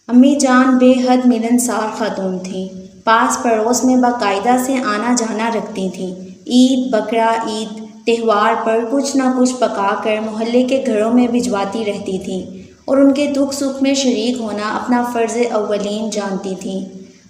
अम्मी जान बेहद मिलनसार खातून थीं। पास पड़ोस में बाकायदा से आना जाना रखती थीं। ईद, बकरा ईद, त्यौहार पर कुछ ना कुछ पकाकर मोहल्ले के घरों में भिजवाती रहती थीं और उनके दुख सुख में शरीक होना अपना फ़र्ज़ अव्वलीन जानती थीं।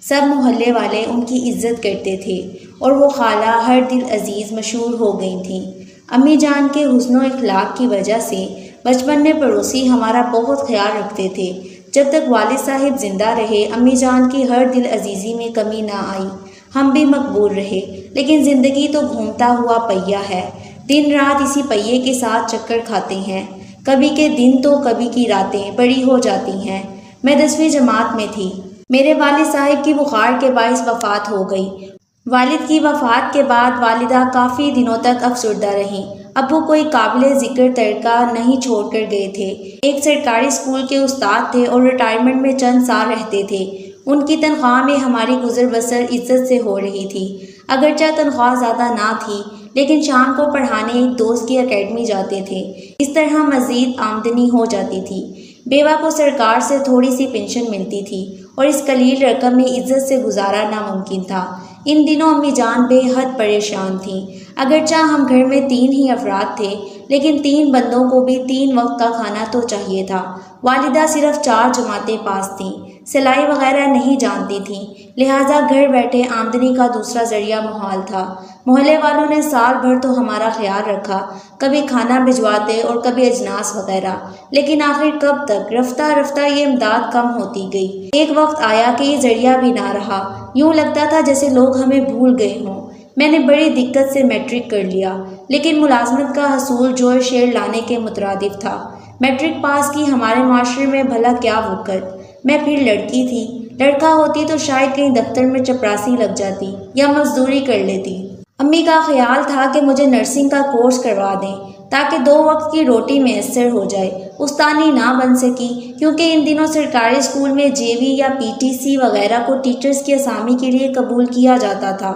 सब मोहल्ले वाले उनकी इज्जत करते थे और वो खाला हर दिल अजीज़ मशहूर हो गई थीं। अम्मी जान के हुस्न इखलाक की वजह से बचपन में पड़ोसी हमारा बहुत ख्याल रखते थे। जब तक वालिद साहिब जिंदा रहे अम्मी जान की हर दिल अजीज़ी में कमी ना आई। हम भी मकबूल रहे, लेकिन ज़िंदगी तो घूमता हुआ पहिया है। दिन रात इसी पहिए के साथ चक्कर खाते हैं। कभी के दिन तो कभी की रातें बड़ी हो जाती हैं। मैं 10वीं जमात में थी। मेरे वालिद साहिब की बुखार के बाइस वफ़ात हो गई। वालिद की वफ़ात के बाद वालिदा काफ़ी दिनों तक अफसुर्दा रहीं। अब्बू कोई काबिल ज़िक्र तड़का नहीं छोड़ कर गए थे। एक सरकारी स्कूल के उस्ताद थे और रिटायरमेंट में चंद साल रहते थे। उनकी तनख्वाह में हमारी गुजर बसर इज्जत से हो रही थी। अगरचे तनख्वाह ज़्यादा ना थी, लेकिन शाम को पढ़ाने एक दोस्त की अकेडमी जाते थे। इस तरह मज़ीद आमदनी हो जाती थी। बेवा को सरकार से थोड़ी सी पेंशन मिलती थी और इस कलील रकम में इज्जत से गुजारा नामुमकिन था। इन दिनों अम्मी जान बेहद परेशान थीं। अगरचे हम घर में 3 ही अफराद थे, लेकिन 3 बंदों को भी 3 वक्त का खाना तो चाहिए था। वालिदा सिर्फ 4 जमातें पास थीं, सिलाई वगैरह नहीं जानती थीं, लिहाजा घर बैठे आमदनी का दूसरा जरिया मुहाल था। मोहल्ले वालों ने साल भर तो हमारा ख्याल रखा, कभी खाना भिजवाते और कभी अजनास वगैरह, लेकिन आखिर कब तक रफ्ता रफ्ता ये इमदाद कम होती गई। एक वक्त आया कि ये जरिया भी ना रहा। यूँ लगता था जैसे लोग हमें भूल गए हों। मैंने बड़ी दिक्कत से मैट्रिक कर लिया, लेकिन मुलाजमत का हसूल जोर शेर लाने के मुतरादिफ था। मैट्रिक पास की हमारे माशरे में भला क्या वक़्त। मैं फिर लड़की थी, लड़का होती तो शायद कहीं दफ्तर में चपरासी लग जाती या मजदूरी कर लेती। अम्मी का ख्याल था कि मुझे नर्सिंग का कोर्स करवा दें ताकि 2 वक्त की रोटी मैसर हो जाए। उस्तानी ना बन सकी क्योंकि इन दिनों सरकारी स्कूल में जेवी या पीटीसी वगैरह को टीचर्स की असामी के लिए कबूल किया जाता था।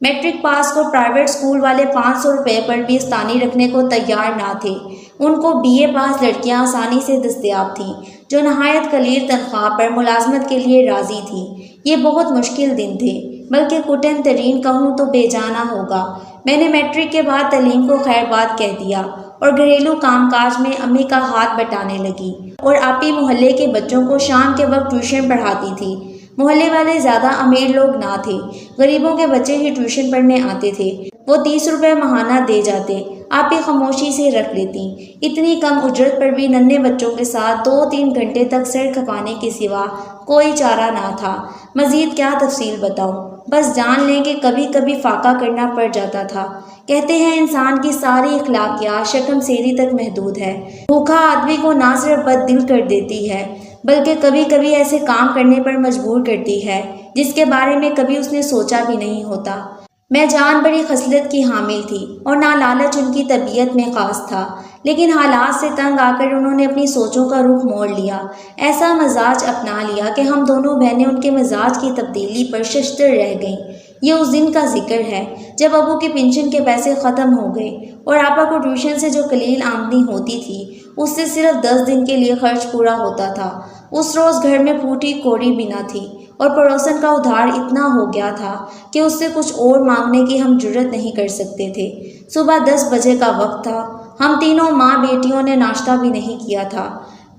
मैट्रिक पास को प्राइवेट स्कूल वाले 500 रुपये पर भी उस्तानी रखने को तैयार ना थे। उनको बीए पास लड़कियां आसानी से दस्तयाब थीं, जो नहायत कलील तनख्वाह पर मुलाजमत के लिए राजी थीं। ये बहुत मुश्किल दिन थे, बल्कि कुटन तरीन कहूँ तो बेजाना होगा। मैंने मैट्रिक के बाद तलीम को खैरबाद कह दिया और घरेलू कामकाज में अम्मी का हाथ बटाने लगी और आपी मोहल्ले के बच्चों को शाम के वक्त ट्यूशन पढ़ाती थी। मोहल्ले वाले ज़्यादा अमीर लोग ना थे, गरीबों के बच्चे ही ट्यूशन पढ़ने आते थे। वो 30 रुपये महाना दे जाते, आप ही खामोशी से रख लेती। इतनी कम उजरत पर भी नन्हे बच्चों के साथ 2-3 घंटे तक सर खपाने के सिवा कोई चारा ना था। मज़ीद क्या तफसील बताऊं, बस जान लें कि कभी कभी फाका करना पड़ जाता था। कहते हैं इंसान की सारी अखलाकियात शक्म सेरी तक महदूद है। भूखा आदमी को ना सिर्फ बददिल कर देती है, बल्कि कभी कभी ऐसे काम करने पर मजबूर करती है जिसके बारे में कभी उसने सोचा भी नहीं होता। मैं जान बड़ी खसलत की हामिल थी और ना लालच उनकी तबीयत में ख़ास था, लेकिन हालात से तंग आकर उन्होंने अपनी सोचों का रुख मोड़ लिया। ऐसा मजाज अपना लिया कि हम दोनों बहनें उनके मिजाज की तब्दीली पर शश्तर रह गईं। ये उस दिन का जिक्र है जब अबू की पेंशन के पैसे ख़त्म हो गए और आपा को ट्यूशन से जो कलील आमदनी होती थी उससे सिर्फ 10 दिन के लिए खर्च पूरा होता था। उस रोज़ घर में फूटी कौड़ी भी ना थी और पड़ोसन का उधार इतना हो गया था कि उससे कुछ और मांगने की हम जुर्रत नहीं कर सकते थे। सुबह 10 बजे का वक्त था। हम तीनों माँ बेटियों ने नाश्ता भी नहीं किया था।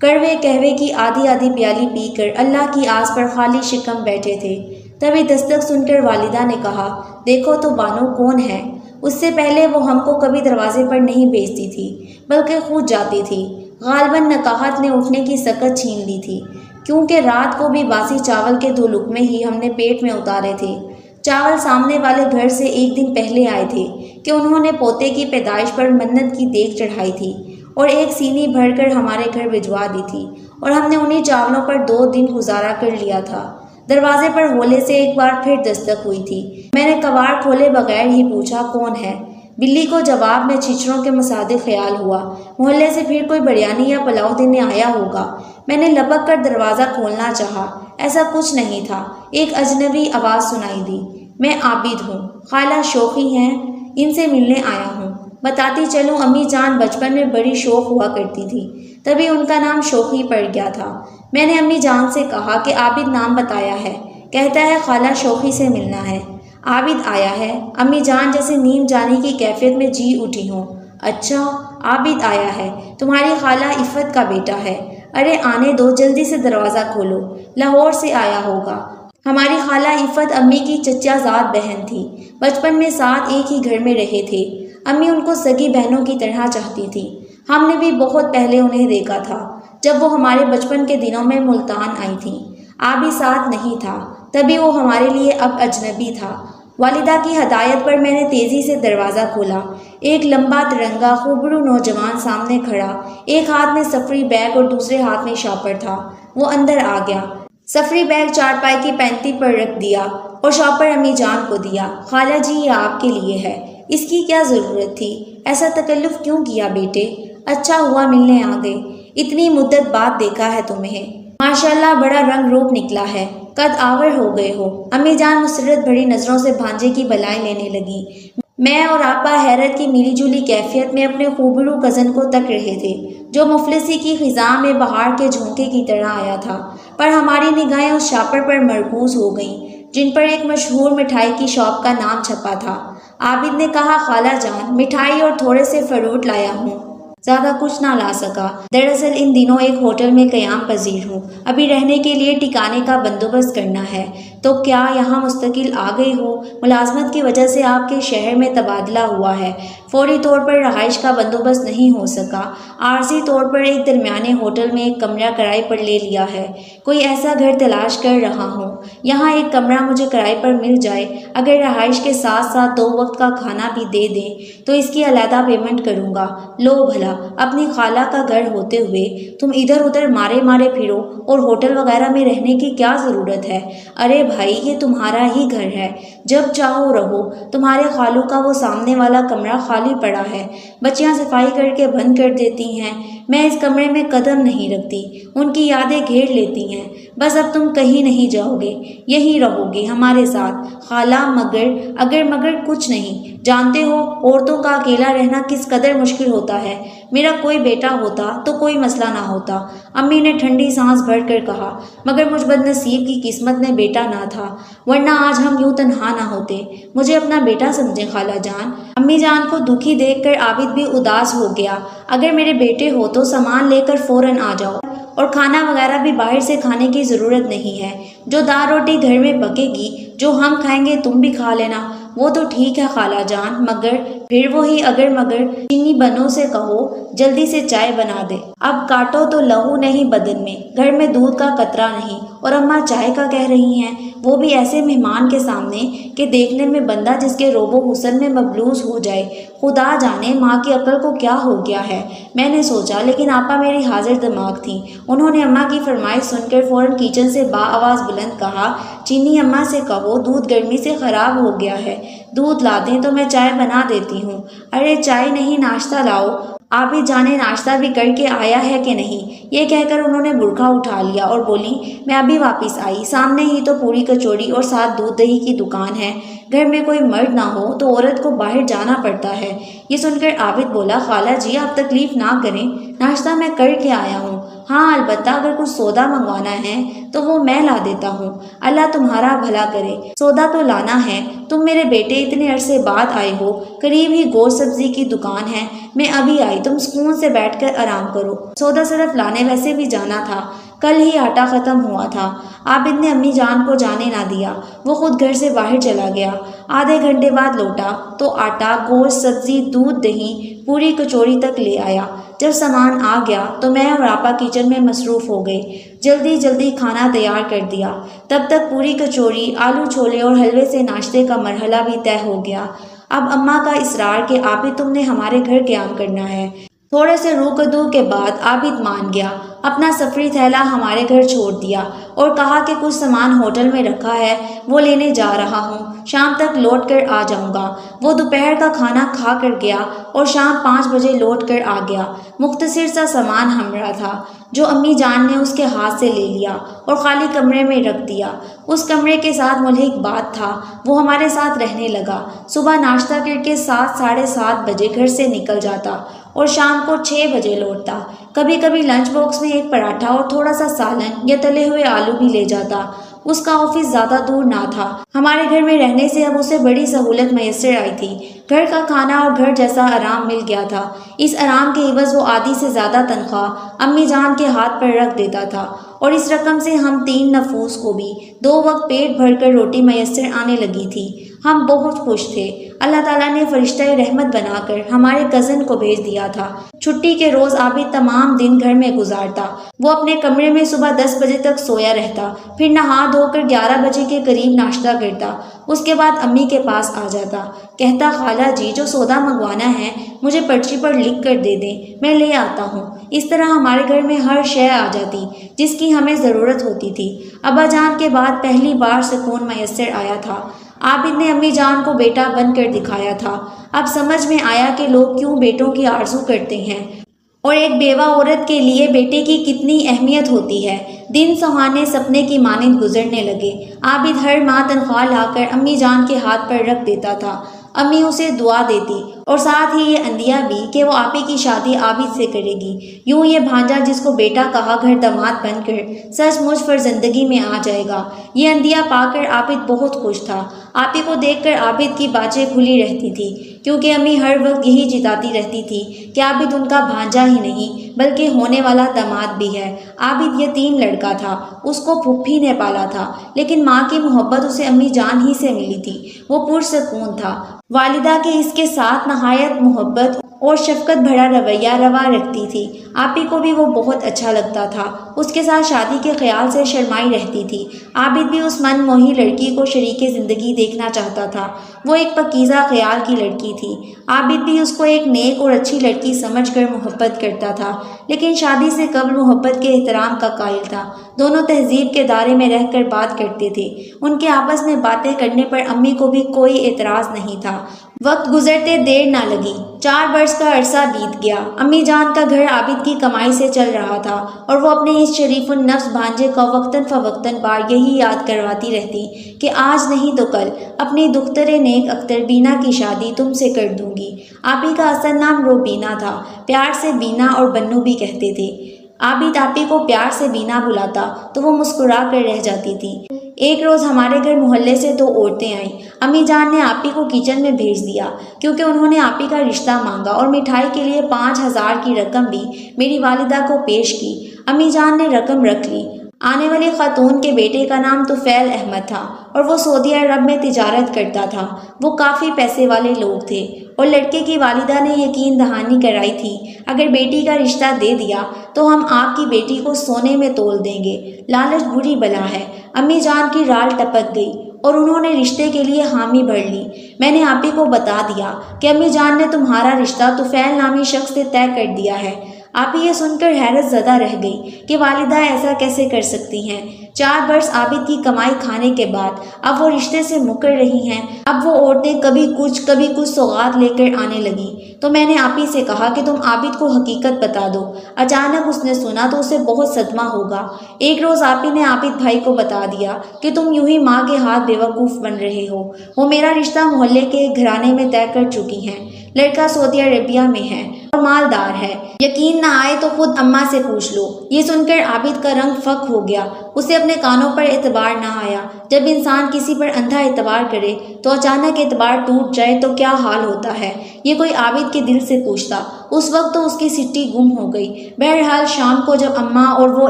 कड़वे कहवे की आधी आधी प्याली पीकर अल्लाह की आस पर खाली शिकम बैठे थे। तभी दस्तक सुनकर वालिदा ने कहा, देखो तो बानो कौन है। उससे पहले वो हमको कभी दरवाजे पर नहीं भेजती थी, बल्कि खुद जाती थी। गालबन नकाहत ने उठने की सकत छीन ली थी, क्योंकि रात को भी बासी चावल के 2 लुकमे ही हमने पेट में उतारे थे। चावल सामने वाले घर से एक दिन पहले आए थे कि उन्होंने पोते की पैदाइश पर मन्नत की देख चढ़ाई थी और एक सीनी भरकर हमारे घर भिजवा दी थी और हमने उन्हीं चावलों पर 2 दिन गुजारा कर लिया था। दरवाजे पर होले से एक बार फिर दस्तक हुई थी। मैंने कबाड़ खोले बगैर ही पूछा, कौन है। बिल्ली को जवाब में छिछरों के मसादे ख्याल हुआ। मोहल्ले से फिर कोई बिरयानी या पुलाव देने आया होगा। मैंने लपक कर दरवाज़ा खोलना चाहा, ऐसा कुछ नहीं था। एक अजनबी आवाज़ सुनाई दी, मैं आबिद हूँ, खाला शौकी हैं, इनसे मिलने आया हूँ। बताती चलूँ, अम्मी जान बचपन में बड़ी शौक हुआ करती थी, तभी उनका नाम शौकी पड़ गया था। मैंने अम्मी जान से कहा कि आबिद नाम बताया है, कहता है खाला शौकी से मिलना है। आबिद आया है? अम्मी जान जैसे नींद जाने की कैफियत में जी उठी हूँ। अच्छा, आबिद आया है, तुम्हारी खाला इफ़त का बेटा है। अरे आने दो, जल्दी से दरवाज़ा खोलो, लाहौर से आया होगा। हमारी खाला इफ़त अम्मी की चचाजाद बहन थी। बचपन में साथ एक ही घर में रहे थे। अम्मी उनको सगी बहनों की तरह चाहती थी। हमने भी बहुत पहले उन्हें देखा था, जब वो हमारे बचपन के दिनों में मुल्तान आई थी। आबिद साथ नहीं था, तभी वो हमारे लिए अब अजनबी था। वालिदा की हदायत पर मैंने तेज़ी से दरवाज़ा खोला। एक लंबा तिरंगा खूबरू नौजवान सामने खड़ा, एक हाथ में सफरी बैग और दूसरे हाथ में शॉपर था। वो अंदर आ गया, सफरी बैग चारपाई की पैंती पर रख दिया और शॉपर अम्मी जान को दिया। खाला जी, ये आपके लिए है। इसकी क्या ज़रूरत थी? ऐसा तकल्लुफ़ क्यों किया बेटे? अच्छा हुआ मिलने आ गए, इतनी मुद्दत बाद देखा है तुम्हें। माशाल्लाह, बड़ा रंग रूप निकला है, कद आवर हो गए हो। अम्मी जान मुसरत भरी नज़रों से भांजे की बलाएं लेने लगी। मैं और आपा हैरत की मिली जुली कैफियत में अपने खूबरू कज़न को तक रहे थे, जो मुफलिसी की ख़िज़ा में बहार के झोंके की तरह आया था। पर हमारी निगाहें उस शॉपर पर मरकूज़ हो गईं, जिन पर एक मशहूर मिठाई की शॉप का नाम छपा था। आबिद ने कहा, खाला जान, मिठाई और थोड़े से फ्रूट लाया हूँ। ज़्यादा कुछ ना ला सका। दरअसल इन दिनों एक होटल में क़याम पजीर हूँ। अभी रहने के लिए ठिकाने का बंदोबस्त करना है। तो क्या यहाँ मुस्तकिल आ गई हो? मुलाजमत की वजह से आपके शहर में तबादला हुआ है। फौरी तौर पर रहाइश का बंदोबस्त नहीं हो सका। आर्जी तौर पर एक दरमियाने होटल में एक कमरा किराए पर ले लिया है। कोई ऐसा घर तलाश कर रहा हूँ। यहाँ एक कमरा मुझे किराए पर मिल जाए, अगर रहाइश के साथ साथ 2 वक्त का खाना भी दे दें तो इसकी अलहदा पेमेंट करूँगा। लो भला, अपनी खाला का घर होते हुए तुम इधर उधर मारे मारे फिरो और होटल वगैरह में रहने की क्या ज़रूरत है? अरे भाई, ये तुम्हारा ही घर है, जब चाहो रहो। तुम्हारे खालू का वो सामने वाला कमरा खाली पड़ा है, बच्चियां सफाई करके बंद कर देती हैं। मैं इस कमरे में कदम नहीं रखती, उनकी यादें घेर लेती हैं। बस अब तुम कहीं नहीं जाओगे, यहीं रहोगे हमारे साथ। खाला, मगर कुछ नहीं। जानते हो औरतों का अकेला रहना किस कदर मुश्किल होता है। मेरा कोई बेटा होता तो कोई मसला ना होता। अम्मी ने ठंडी सांस भरकर कहा, मगर मुझ बदनसीब की किस्मत में बेटा ना था, वरना आज हम यूं तन्हा ना होते। मुझे अपना बेटा समझे खाला जान। अम्मी जान को दुखी देखकर आबिद भी उदास हो गया। अगर मेरे बेटे हो तो सामान लेकर फौरन आ जाओ, और खाना वगैरह भी बाहर से खाने की ज़रूरत नहीं है। जो दाल रोटी घर में पकेगी, जो हम खाएंगे तुम भी खा लेना। वो तो ठीक है खाला जान, मगर फिर वही अगर मगर। चीनी बनों से कहो जल्दी से चाय बना दे। अब काटो तो लहू नहीं बदन में, घर में दूध का कतरा नहीं, और अम्मा चाय का कह रही हैं, वो भी ऐसे मेहमान के सामने कि देखने में बंदा जिसके रोबो हुस्न में मबलूस हो जाए। खुदा जाने माँ की अक्ल को क्या हो गया है। मैंने सोचा, लेकिन आपा मेरी हाजिर दिमाग थी। उन्होंने अम्मा की फरमाइश सुनकर फ़ौरन किचन से बाआवाज़ बुलंद कहा, चीनी अम्मा से कहो दूध गर्मी से ख़राब हो गया है, दूध ला दें तो मैं चाय बना देती हूँ। अरे चाय नहीं, नाश्ता लाओ। आप ही जाने नाश्ता भी करके आया है कि नहीं। ये कहकर उन्होंने बुरखा उठा लिया और बोली, मैं अभी वापस आई, सामने ही तो पूरी कचौड़ी और साथ दूध दही की दुकान है। घर में कोई मर्द ना हो तो औरत को बाहर जाना पड़ता है। ये सुनकर आबिद बोला, खाला जी आप तकलीफ़ ना करें, नाश्ता मैं करके आया हूँ। हाँ, अलबत्ता अगर कुछ सौदा मंगवाना है तो वो मैं ला देता हूँ। अल्लाह तुम्हारा भला करे। सौदा तो लाना है। तुम मेरे बेटे इतने अरसे बाद आए हो, करीब ही गोश्त सब्जी की दुकान है, मैं अभी आई, तुम सुकून से बैठकर आराम करो। सौदा सिर्फ लाने वैसे भी जाना था, कल ही आटा ख़त्म हुआ था। आबिद ने अम्मी जान को जाने ना दिया, वो खुद घर से बाहर चला गया। आधे घंटे बाद लौटा तो आटा, गोश्त, सब्जी, दूध, दही पूरी कचौड़ी तक ले आया। जब सामान आ गया तो मैं और आपा किचन में मसरूफ़ हो गए। जल्दी जल्दी खाना तैयार कर दिया। तब तक पूरी कचौड़ी, आलू छोले और हलवे से नाश्ते का मरहला भी तय हो गया। अब अम्मा का इसरार कि आबिद तुमने हमारे घर क़याम करना है। थोड़े से रूकदू के बाद आबिद मान गया। अपना सफरी थैला हमारे घर छोड़ दिया और कहा कि कुछ सामान होटल में रखा है, वो लेने जा रहा हूँ, शाम तक लौट कर आ जाऊँगा। वो दोपहर का खाना खा कर गया और शाम 5 बजे लौट कर आ गया। मुख्तसर सा सामान हमरा था जो अम्मी जान ने उसके हाथ से ले लिया और खाली कमरे में रख दिया। उस कमरे के साथ मुल्हिक बात था, वो हमारे साथ रहने लगा। सुबह नाश्ता करके 7 साढ़े 7 बजे घर से निकल जाता और शाम को 6 बजे लौटता। कभी कभी लंच बॉक्स में एक पराठा और थोड़ा सा सालन या तले हुए आलू भी ले जाता। उसका ऑफिस ज़्यादा दूर ना था। हमारे घर में रहने से अब उसे बड़ी सहूलत मैसर आई थी। घर का खाना और घर जैसा आराम मिल गया था। इस आराम के एवज वो आधी से ज़्यादा तनख्वाह अम्मी जान के हाथ पर रख देता था और इस रकम से हम 3 नफूस को भी 2 वक्त पेट भरकर रोटी मैसर आने लगी थी। हम बहुत खुश थे। अल्लाह ताला ने फरिश्ता रहमत बनाकर हमारे कज़न को भेज दिया था। छुट्टी के रोज़ आबिद तमाम दिन घर में गुजारता। वो अपने कमरे में सुबह 10 बजे तक सोया रहता, फिर नहा धोकर 11 बजे के करीब नाश्ता करता। उसके बाद अम्मी के पास आ जाता, कहता खाला जी जो सौदा मंगवाना है मुझे पर्ची पर लिख कर दे दें, मैं ले आता हूँ। इस तरह हमारे घर में हर शय आ जाती जिसकी हमें ज़रूरत होती थी। अब्बा जान के बाद पहली बार सुकून मैसर आया था। आबिद ने अम्मी जान को बेटा बनकर दिखाया था। अब समझ में आया कि लोग क्यों बेटों की आरजू करते हैं और एक बेवा औरत के लिए बेटे की कितनी अहमियत होती है। दिन सुहाने सपने की मानिंद गुजरने लगे। आबिद हर माह तनख्वाह लाकर अम्मी जान के हाथ पर रख देता था। अम्मी उसे दुआ देती और साथ ही ये अंदिया भी कि वो आपी की शादी आबिद से करेगी। यूं ये भांजा जिसको बेटा कहा घर दामाद बनकर सचमुच फर्जंदगी में आ जाएगा। ये अंदिया पाकर आबिद बहुत खुश था। आपी को देखकर आबिद की बातें खुली रहती थी क्योंकि अम्मी हर वक्त यही जिताती रहती थी कि आबिद उनका भांजा ही नहीं बल्कि होने वाला दामाद भी है। आबिद यतीम लड़का था, उसको फुफ्फी ने पाला था, लेकिन माँ की मोहब्बत उसे अम्मी जान ही से मिली थी। वो पुरसकून था। वालिदा के इसके साथ नहायत मोहब्बत और शफकत भरा रवैया रवा रखती थी। आपी को भी वो बहुत अच्छा लगता था। उसके साथ शादी के ख्याल से शर्माई रहती थी। आबिद भी उस मनमोही लड़की को शरीके ज़िंदगी देखना चाहता था। वो एक पकीज़ा ख्याल की लड़की थी। आबिद भी उसको एक नेक और अच्छी लड़की समझकर मोहब्बत करता था, लेकिन शादी से कब्ल मोहब्बत के एहतराम का कायल था। दोनों तहजीब के दायरे में रहकर बात करते थे। उनके आपस में बातें करने पर अम्मी को भी कोई एतराज़ नहीं था। वक्त गुजरते देर ना लगी। 4 वर्ष का अरसा बीत गया। अम्मी जान का घर आबिद की कमाई से चल रहा था और वो अपने इस शरीफुन नफ्स भांजे को वक्तन फ़वक्तन बार यही याद करवाती रहती कि आज नहीं तो कल अपनी दुख्तरे नेक अख्तर बीना की शादी तुमसे कर दूंगी। आपी का असल नाम रोबीना था, प्यार से बीना और बन्नू भी कहते थे। आबिद आपी को प्यार से बीना बुलाता तो वो मुस्कुरा कर रह जाती थी। एक रोज़ हमारे घर मोहल्ले से 2 औरतें आईं। अम्मी जान ने आपी को किचन में भेज दिया क्योंकि उन्होंने आपी का रिश्ता मांगा और मिठाई के लिए 5000 की रकम भी मेरी वालिदा को पेश की। अम्मी जान ने रकम रख ली। आने वाली खातून के बेटे का नाम तुफैल अहमद था और वो सऊदी अरब में तिजारत करता था। वो काफ़ी पैसे वाले लोग थे और लड़के की वालिदा ने यकीन दहानी कराई थी, अगर बेटी का रिश्ता दे दिया तो हम आपकी बेटी को सोने में तोल देंगे। लालच बुरी बला है। अम्मी जान की राल टपक गई और उन्होंने रिश्ते के लिए हामी भर ली। मैंने आपी को बता दिया कि अम्मी जान ने तुम्हारा रिश्ता तुफैल नामी शख्स से तय कर दिया है। आपी ये सुनकर हैरत ज़दा रह गई कि वालिदा ऐसा कैसे कर सकती हैं। 4 वर्ष आबिद की कमाई खाने के बाद अब वो रिश्ते से मुकर रही हैं। अब वो औरतें कभी कुछ सौगात लेकर आने लगी तो मैंने आपी से कहा कि तुम आबिद को हकीकत बता दो। अचानक उसने सुना तो उसे बहुत सदमा होगा। एक रोज़ आपी ने आबिद भाई को बता दिया कि तुम यूं ही माँ के हाथ बेवकूफ़ बन रहे हो। वो मेरा रिश्ता मोहल्ले के घराने में तय कर चुकी हैं। लड़का सऊदी अरेबिया में है और मालदार है। यकीन ना आए तो खुद अम्मा से पूछ लो। ये सुनकर आबिद का रंग फक हो गया। उसे अपने कानों पर एतबार ना आया। जब इंसान किसी पर अंधा एतबार करे तो अचानक एतबार टूट जाए तो क्या हाल होता है, ये कोई आबिद के दिल से पूछता। उस वक्त तो उसकी सिट्टी गुम हो गई। बहरहाल शाम को जब अम्मा और वो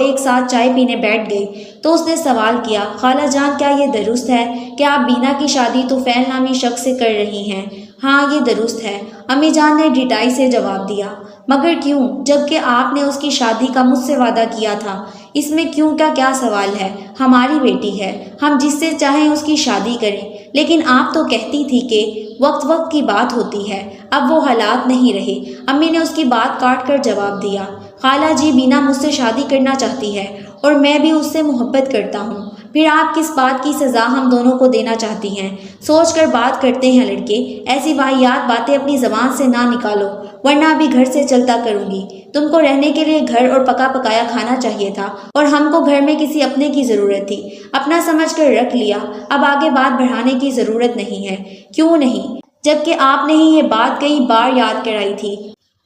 एक साथ चाय पीने बैठ गई तो उसने सवाल किया, खाला जान क्या ये दुरुस्त है कि आप बीना की शादी तुफैल नामी शख्स से कर रही हैं? हाँ ये दुरुस्त है, अम्मी जान ने डिटाई से जवाब दिया। मगर क्यों, जबकि आपने उसकी शादी का मुझसे वादा किया था। इसमें क्यों का क्या सवाल है, हमारी बेटी है, हम जिससे चाहें उसकी शादी करें। लेकिन आप तो कहती थी कि वक्त वक्त की बात होती है, अब वो हालात नहीं रहे। अम्मी ने उसकी बात काट कर जवाब दिया, खाला जी बीना मुझसे शादी करना चाहती है और मैं भी उससे मोहब्बत करता हूँ। फिर आप किस बात की सज़ा हम दोनों को देना चाहती हैं? सोच कर बात करते हैं लड़के। ऐसी वाहियात बातें अपनी ज़बान से ना निकालो वरना अभी घर से चलता करूँगी। तुमको रहने के लिए घर और पका पकाया खाना चाहिए था और हमको घर में किसी अपने की ज़रूरत थी। अपना समझ कर रख लिया, अब आगे बात बढ़ाने की ज़रूरत नहीं है। क्यों नहीं, जबकि आपने ही ये बात कई बार याद कराई थी।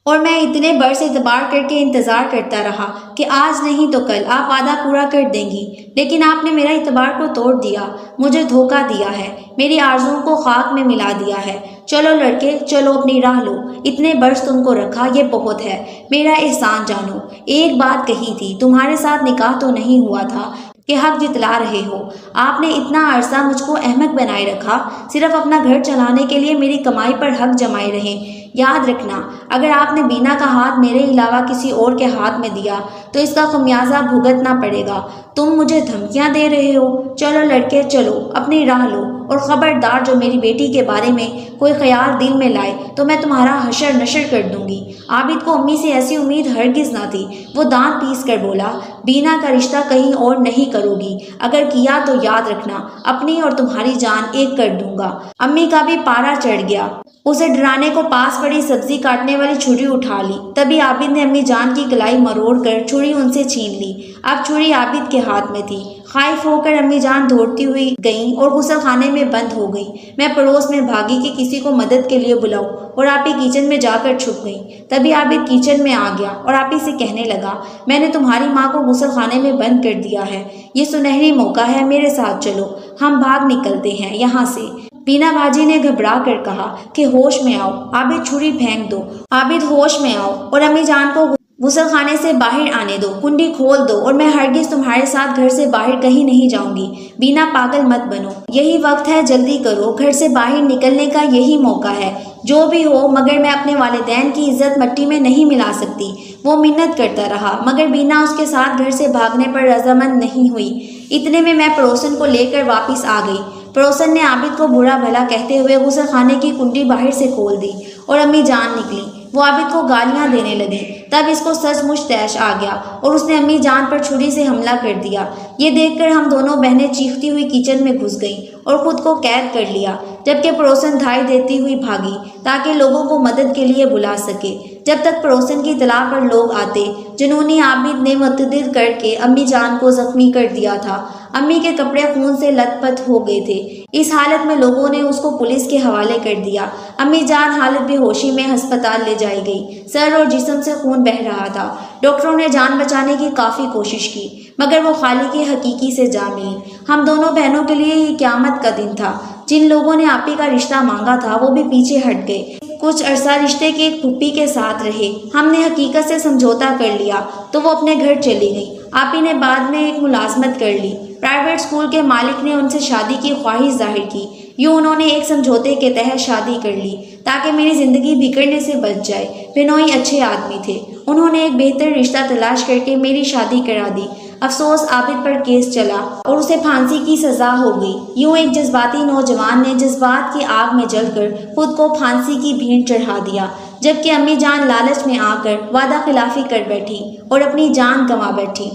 और मैं इतने बरस एतबार करके इंतज़ार करता रहा कि आज नहीं तो कल आप वादा पूरा कर देंगी, लेकिन आपने मेरा एतबार को तोड़ दिया, मुझे धोखा दिया है, मेरी आरज़ुओं को खाक में मिला दिया है। चलो लड़के, चलो अपनी राह लो, इतने बरस तुमको रखा ये बहुत है, मेरा एहसान जानो। एक बात कही थी, तुम्हारे साथ निकाह तो नहीं हुआ था कि हक जितला रहे हो। आपने इतना अरसा मुझको अहमक बनाए रखा, सिर्फ अपना घर चलाने के लिए मेरी कमाई पर हक जमाए रहे। याद रखना, अगर आपने बीना का हाथ मेरे अलावा किसी और के हाथ में दिया तो इसका खमियाजा भुगतना पड़ेगा। तुम मुझे धमकियां दे रहे हो। चलो लड़के, चलो अपनी राह लो, और ख़बरदार जो मेरी बेटी के बारे में कोई ख्याल दिल में लाए तो मैं तुम्हारा हशर नशर कर दूंगी। आबिद को अम्मी से ऐसी उम्मीद हरगिज़ ना थी। वो दांत पीस कर बोला, बीना का रिश्ता कहीं और नहीं करोगी, अगर किया तो याद रखना अपनी और तुम्हारी जान एक कर दूंगा। अम्मी का भी पारा चढ़ गया। उसे डराने को पास पड़ी सब्जी काटने वाली छुरी उठा ली। तभी आबिद ने अम्मी जान की कलाई मरोड़ कर छुरी उनसे छीन ली। अब छुरी आबिद के हाथ में थी। खाइफ होकर अम्मी जान दौड़ती हुई गईं और गुसल खाने में बंद हो गई। मैं पड़ोस में भागी कि किसी को मदद के लिए बुलाऊं, और आपी किचन में जाकर छुप गई। तभी आबिद किचन में आ गया और आपी से कहने लगा, मैंने तुम्हारी माँ को गुसल खाने में बंद कर दिया है, ये सुनहरी मौका है, मेरे साथ चलो, हम भाग निकलते हैं यहाँ से। बीना बाजी ने घबरा कर कहा कि होश में आओ। आबिद छुरी फेंक दो। आबिद होश में आओ और अम्मी जान को गुसल खाने से बाहर आने दो, कुंडी खोल दो, और मैं हरगिज तुम्हारे साथ घर से बाहर कहीं नहीं जाऊंगी। बीना पागल मत बनो, यही वक्त है, जल्दी करो, घर से बाहर निकलने का यही मौका है। जो भी हो, मगर मैं अपने वालिदैन की इज्जत मट्टी में नहीं मिला सकती। वो मिन्नत करता रहा, मगर बीना उसके साथ घर से भागने पर रजामंद नहीं हुई। इतने में मैं पड़ोसन को लेकर वापिस आ गई। पड़ोसन ने आबिद को बुरा भला कहते हुए गुसल खाने की कुंडी बाहर से खोल दी और अम्मी जान निकली। वो आबिद को गालियां देने लगी। तब इसको सचमुच तैश आ गया और उसने अम्मी जान पर छुरी से हमला कर दिया। ये देखकर हम दोनों बहनें चीखती हुई किचन में घुस गईं और खुद को कैद कर लिया, जबकि पड़ोसन धाई देती हुई भागी ताकि लोगों को मदद के लिए बुला सके। जब तक पड़ोसन की इतला पर लोग आते, जुनूनी आबिद ने मतदिद करके अम्मी जान को जख्मी कर दिया था। अम्मी के कपड़े खून से लथपथ हो गए थे। इस हालत में लोगों ने उसको पुलिस के हवाले कर दिया। अम्मी जान हालत बेहोशी में अस्पताल ले जाई गई। सर और जिस्म से खून बह रहा था। डॉक्टरों ने जान बचाने की काफ़ी कोशिश की, मगर वो खाली की हकीकी से जा मिली। हम दोनों बहनों के लिए ये क़यामत का दिन था। जिन लोगों ने आपी का रिश्ता मांगा था वो भी पीछे हट गए। कुछ अरसा रिश्ते की एक फूफी के साथ रहे। हमने हकीकत से समझौता कर लिया तो वो अपने घर चली गई। आपी ने बाद में एक मुलाजमत कर ली। प्राइवेट स्कूल के मालिक ने उनसे शादी की ख्वाहिश जाहिर की। यूँ उन्होंने एक समझौते के तहत शादी कर ली ताकि मेरी ज़िंदगी बिगड़ने से बच जाए। बिनोई अच्छे आदमी थे। उन्होंने एक बेहतर रिश्ता तलाश करके मेरी शादी करा दी। अफसोस आबिद पर केस चला और उसे फांसी की सज़ा हो गई। यूँ एक जज्बाती नौजवान ने जज्बात की आग में जलकर खुद को फांसी की भीड़ चढ़ा दिया, जबकि अम्मी जान लालच में आकर वादा खिलाफी कर बैठी और अपनी जान गंवा बैठी।